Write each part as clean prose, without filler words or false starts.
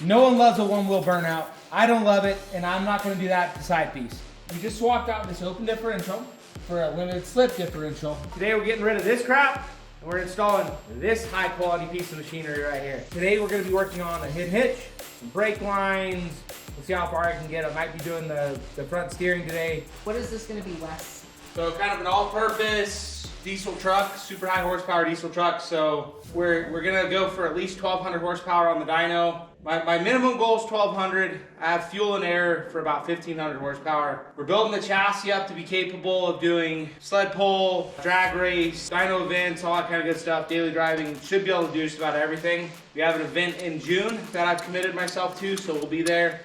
No one loves a one-wheel burnout. I don't love it, and I'm not gonna do that to the side piece. We just swapped out this open differential for a limited slip differential. Today we're getting rid of this crap, and we're installing this high-quality piece of machinery right here. Today we're gonna be working on a hitch, some brake lines. We'll see how far I can get. I might be doing the front steering today. What is this gonna be, Wes? So kind of an all-purpose diesel truck, super high horsepower diesel truck. So we're gonna go for at least 1,200 horsepower on the dyno. My minimum goal is 1,200. I have fuel and air for about 1,500 horsepower. We're building the chassis up to be capable of doing sled pull, drag race, dyno events, all that kind of good stuff. Daily driving, should be able to do just about everything. We have an event in June that I've committed myself to, so we'll be there.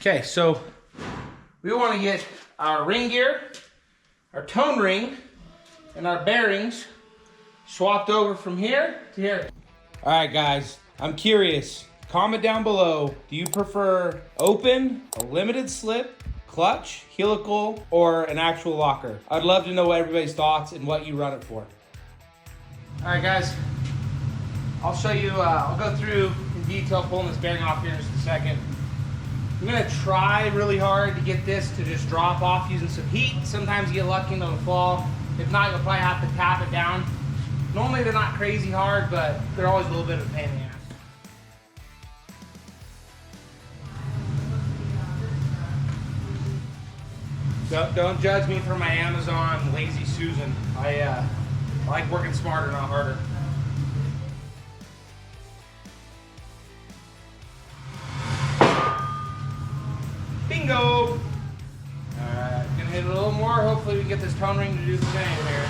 Okay, so we want to get our ring gear, our tone ring, and our bearings swapped over from here to here. All right, guys, I'm curious. Comment down below, do you prefer open, a limited slip, clutch, helical, or an actual locker? I'd love to know everybody's thoughts and what you run it for. All right, guys, I'll show you, I'll go through in detail pulling this bearing off here in just a second. I'm gonna try really hard to get this to just drop off using some heat. Sometimes you get lucky and it'll fall. If not, you'll probably have to tap it down. Normally they're not crazy hard, but they're always a little bit of a pain in the ass. Don't judge me for my Amazon lazy Susan. I like working smarter, not harder. Bingo! Alright, gonna hit it a little more. Hopefully we can get this tone ring to do the same here.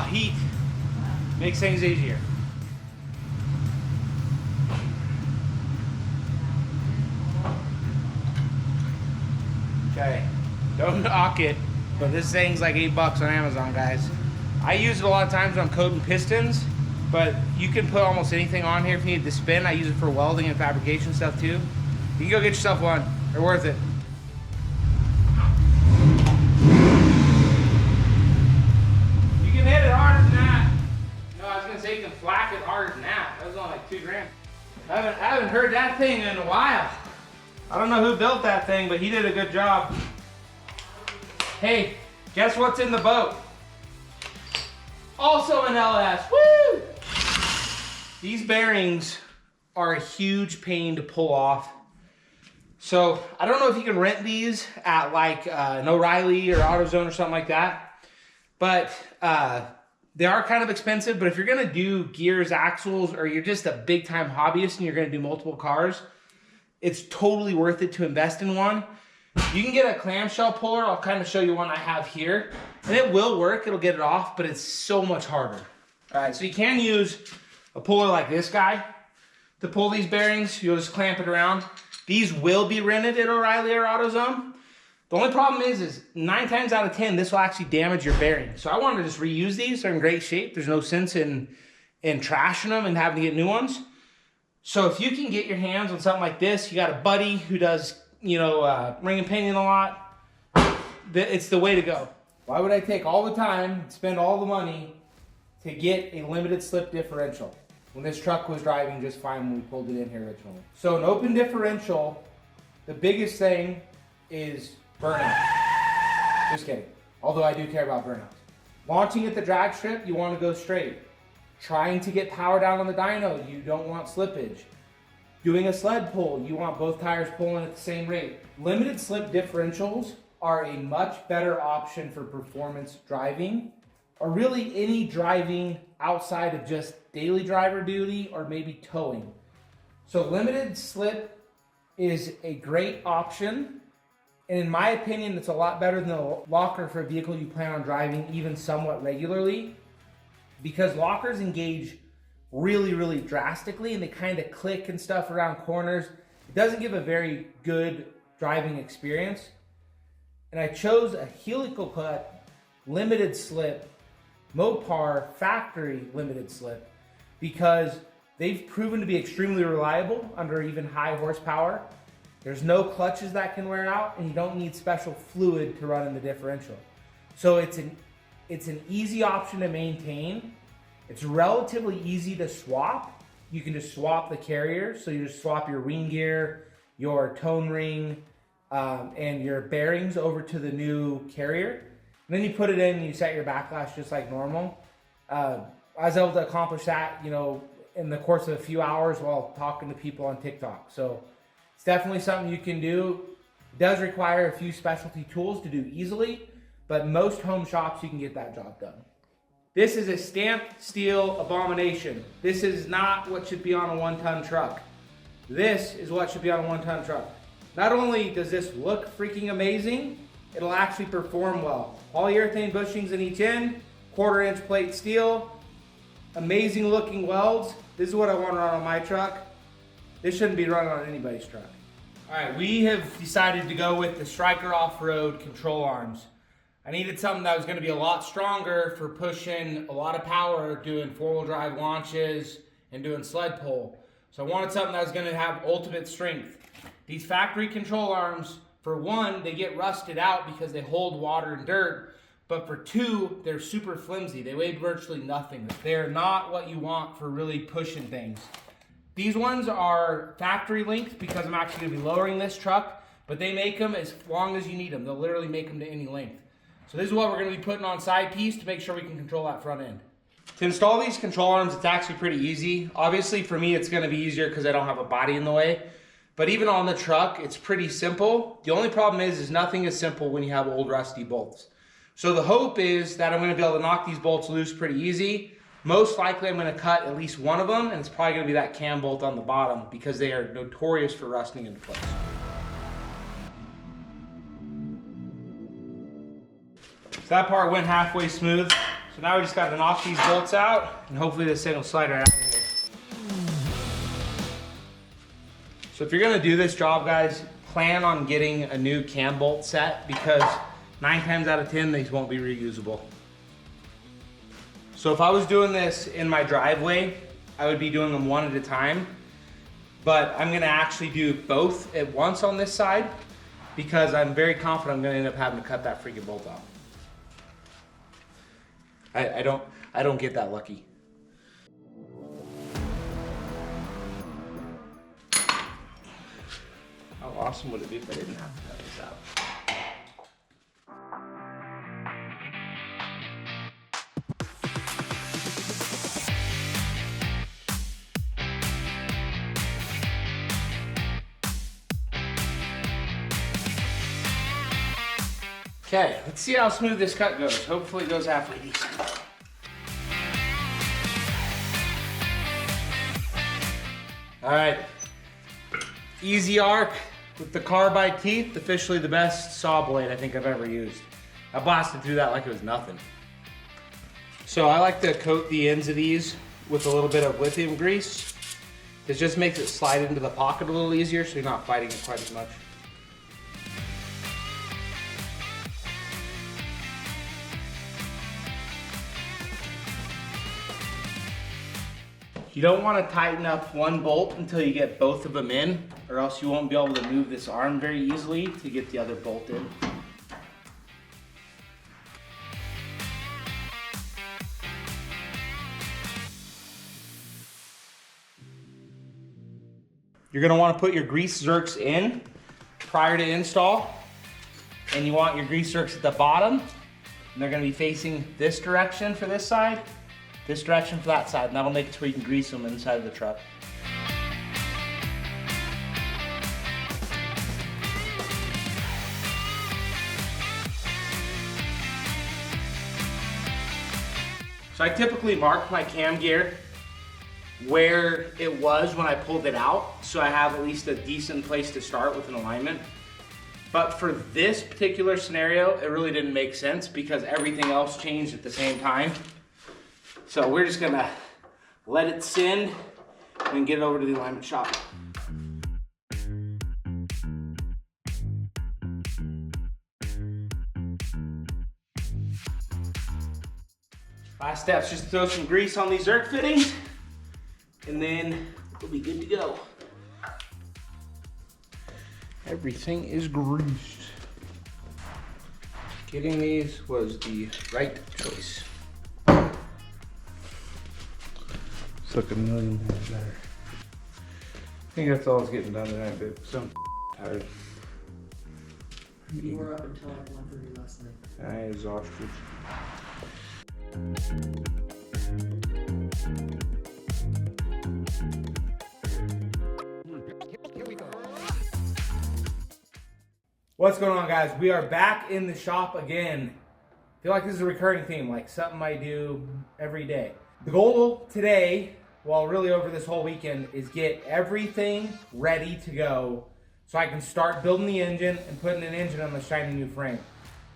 Heat makes things easier. Okay, don't knock it, but this thing's like $8 on Amazon, guys. I use it a lot of times when I'm coating pistons. But you can put almost anything on here if you need to spin. I use it for welding and fabrication stuff too. You can go get yourself one. They're worth it. You can hit it harder than that. No, I was gonna say you can flack it harder than that. That was only like $2 grand. I haven't heard that thing in a while. I don't know who built that thing, but he did a good job. Hey, guess what's in the boat? Also an LS, woo! These bearings are a huge pain to pull off. So I don't know if you can rent these at like an O'Reilly or AutoZone or something like that, but they are kind of expensive. But if you're gonna do gears, axles, or you're just a big time hobbyist and you're gonna do multiple cars, it's totally worth it to invest in one. You can get a clamshell puller. I'll kind of show you one I have here. And it will work, it'll get it off, but it's so much harder. All right, so you can use a puller like this guy to pull these bearings. You'll just clamp it around. These will be rented at O'Reilly or AutoZone. The only problem is 9 times out of 10, this will actually damage your bearing. So I wanted to just reuse these. They're in great shape. There's no sense in trashing them and having to get new ones. So if you can get your hands on something like this, you got a buddy who does, you know, ring and pinion a lot, it's the way to go. Why would I take all the time, spend all the money to get a limited slip differential when this truck was driving just fine when we pulled it in here originally? So an open differential, the biggest thing is burnout. Just kidding. Although I do care about burnouts. Launching at the drag strip, you want to go straight. Trying to get power down on the dyno, you don't want slippage. Doing a sled pull, you want both tires pulling at the same rate. Limited slip differentials are a much better option for performance driving, or really any driving outside of just daily driver duty or maybe towing. So limited slip is a great option, and in my opinion, it's a lot better than a locker for a vehicle you plan on driving even somewhat regularly, because lockers engage really, really drastically and they kind of click and stuff around corners. It doesn't give a very good driving experience. And I chose a helical cut, limited slip, Mopar factory limited slip, because They've proven to be extremely reliable under even high horsepower. There's no clutches that can wear out, and you don't need special fluid to run in the differential. So it's an easy option to maintain. It's relatively easy to swap. You can just swap the carrier. So you just swap your ring gear, your tone ring, and your bearings over to the new carrier. And then you put it in and you set your backlash just like normal. I was able to accomplish that, you know, in the course of a few hours while talking to people on TikTok. So it's definitely something you can do. It does require a few specialty tools to do easily, but most home shops you can get that job done. This is a stamped steel abomination. This is not what should be on a 1-ton truck. This is what should be on a 1-ton truck. Not only does this look freaking amazing, it'll actually perform well. Polyurethane bushings in each end, 1/4-inch plate steel, amazing looking welds. This is what I want to run on my truck. This shouldn't be running on anybody's truck. All right, we have decided to go with the Stryker Off Road control arms. I needed something that was going to be a lot stronger for pushing a lot of power, doing 4-wheel drive launches and doing sled pull. So I wanted something that was going to have ultimate strength. These factory control arms, for one, they get rusted out because they hold water and dirt, but for two, they're super flimsy. They weigh virtually nothing. They're not what you want for really pushing things. These ones are factory length because I'm actually going to be lowering this truck, but they make them as long as you need them. They'll literally make them to any length. So this is what we're going to be putting on side piece to make sure we can control that front end. To install these control arms, it's actually pretty easy. Obviously for me, it's going to be easier because I don't have a body in the way. But even on the truck, it's pretty simple. The only problem is nothing is simple when you have old rusty bolts. So the hope is that I'm going to be able to knock these bolts loose pretty easy. Most likely I'm going to cut at least one of them, and it's probably going to be that cam bolt on the bottom because they are notorious for rusting into place. So that part went halfway smooth. So now we just got to knock these bolts out, and hopefully this thing will slide right out of here. So if you're gonna do this job, guys, plan on getting a new cam bolt set because 9 times out of 10, these won't be reusable. So if I was doing this in my driveway, I would be doing them one at a time, but I'm gonna actually do both at once on this side because I'm very confident I'm gonna end up having to cut that freaking bolt off. I don't get that lucky. How awesome would it be if I didn't have to cut this out? Okay, let's see how smooth this cut goes. Hopefully it goes halfway decent. All right, easy arc with the carbide teeth, officially the best saw blade I think I've ever used. I blasted through that like it was nothing. So I like to coat the ends of these with a little bit of lithium grease. It just makes it slide into the pocket a little easier so you're not fighting it quite as much. You don't want to tighten up one bolt until you get both of them in, or else you won't be able to move this arm very easily to get the other bolt in. You're going to want to put your grease zerks in prior to install, and you want your grease zerks at the bottom, and they're going to be facing this direction for this side, this direction for that side, and that'll make it so you can grease them inside of the truck. So I typically mark my cam gear where it was when I pulled it out, so I have at least a decent place to start with an alignment. But for this particular scenario, it really didn't make sense because everything else changed at the same time. So we're just gonna let it send and get it over to the alignment shop. Last step's just throw some grease on these zerk fittings. and then we'll be good to go. Everything is greased. Getting these was the right choice. It's looking a million times better. I think that's all that's getting done tonight, babe. So I'm tired. You were up until like 1:30 last night. I exhausted. What's going on, guys? We are back in the shop again. I feel like this is a recurring theme, like something I do every day. The goal today, well, really over this whole weekend, is get everything ready to go so I can start building the engine and putting an engine on the shiny new frame.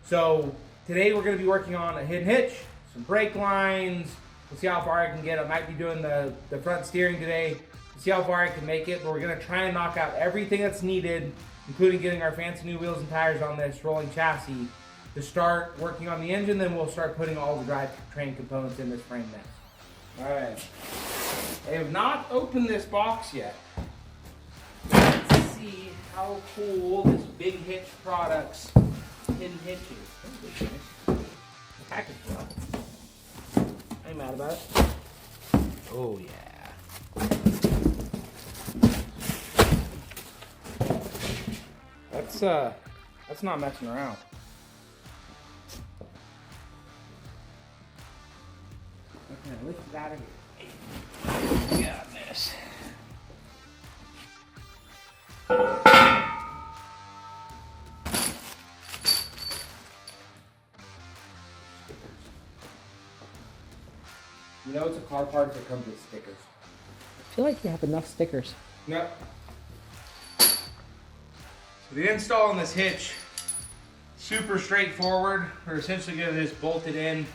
So today we're going to be working on a hidden hitch, some brake lines. We'll see how far I can get. I might be doing the front steering today. We'll see how far I can make it, but we're going to try and knock out everything that's needed, including getting our fancy new wheels and tires on this rolling chassis to start working on the engine. Then we'll start putting all the drivetrain components in this frame next. All right. I have not opened this box yet. Let's see how cool this Big Hitch Products hidden hitch is. Package well. I ain't mad about it. Oh yeah. That's not messing around. Okay, lift it out of here. Got this. You know it's a car part that comes with stickers. I feel like you have enough stickers. Yep. So the install on this hitch, super straightforward. We're essentially going to just bolt it in.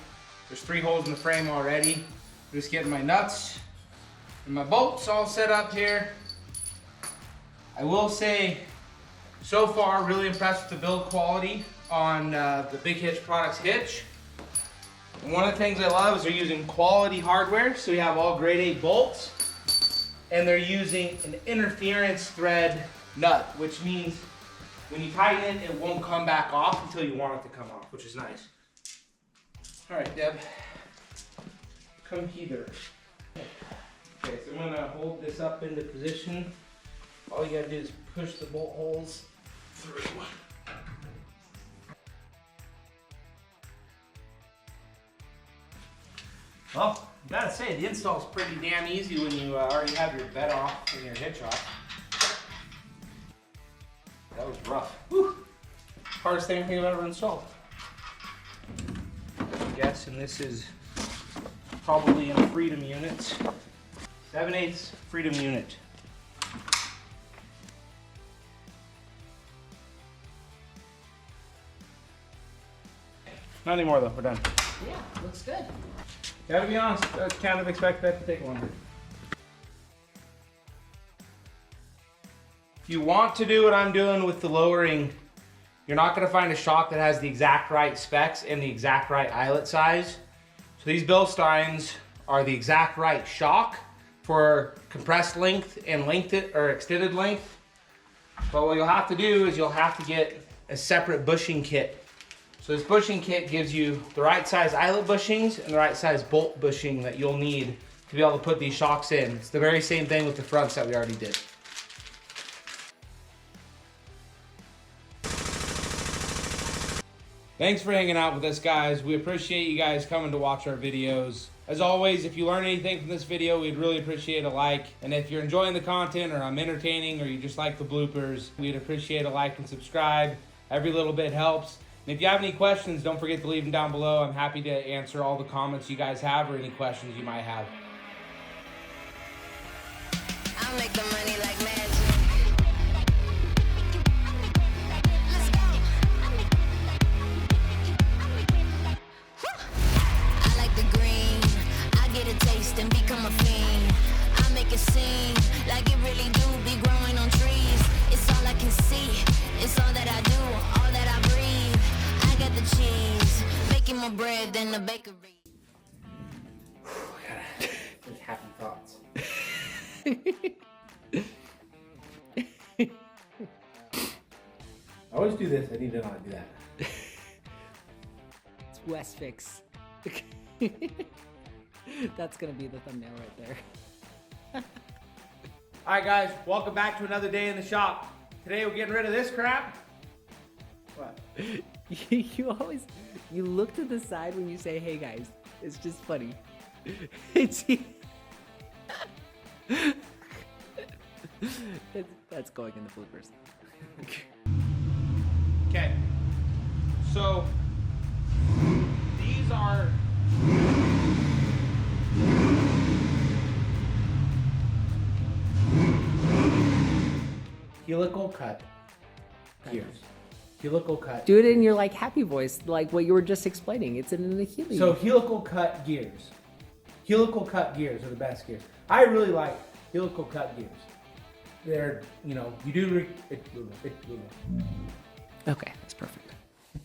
There's 3 holes in the frame already. I'm just getting my nuts and my bolts all set up here. I will say, so far, really impressed with the build quality on the Big Hitch Products hitch. And one of the things I love is they're using quality hardware. So we have all grade A bolts, and they're using an interference thread nut, which means when you tighten it, it won't come back off until you want it to come off, which is nice. All right, Deb, come hither. Okay, so I'm gonna hold this up into position. All you gotta do is push the bolt holes through. Well, I gotta say, the install is pretty damn easy when you already have your bed off and your hitch off. That was rough. Whew. Hardest thing I think I've ever installed. I'm guessing this is probably in Freedom units. 7/8 Freedom unit. Not anymore though, we're done. Yeah, looks good. Gotta be honest, I kind of expected that to take longer. If you want to do what I'm doing with the lowering, you're not gonna find a shock that has the exact right specs and the exact right eyelet size. So these Bilsteins are the exact right shock for compressed length and extended length. But what you'll have to do is you'll have to get a separate bushing kit. So this bushing kit gives you the right size eyelet bushings and the right size bolt bushing that you'll need to be able to put these shocks in. It's the very same thing with the fronts that we already did. Thanks for hanging out with us, guys. We appreciate you guys coming to watch our videos. As always, if you learn anything from this video, we'd really appreciate a like. And if you're enjoying the content, or I'm entertaining, or you just like the bloopers, we'd appreciate a like and subscribe. Every little bit helps. And if you have any questions, don't forget to leave them down below. I'm happy to answer all the comments you guys have or any questions you might have. I'll make the money like magic. I like the green. I get a taste and become a fiend. I make it seem like it really do be growing on trees. It's all I can see. It's all that I do, all that I breathe. I got the cheese, making more bread than the bakery. Happy thoughts. I always do this. I need to know how to do that. It's West Fix. That's gonna be the thumbnail right there. All right, guys. Welcome back to another day in the shop. Today we're getting rid of this crap. What? You look to the side when you say, "Hey guys." It's just funny. That's going in the bloopers. Okay. So these are helical cut gears. Helical cut. Do it in your like happy voice, like what you were just explaining. It's in the helium. So helical cut gears. Helical cut gears are the best gears. I really like helical cut gears. They're, you know, you do. Okay.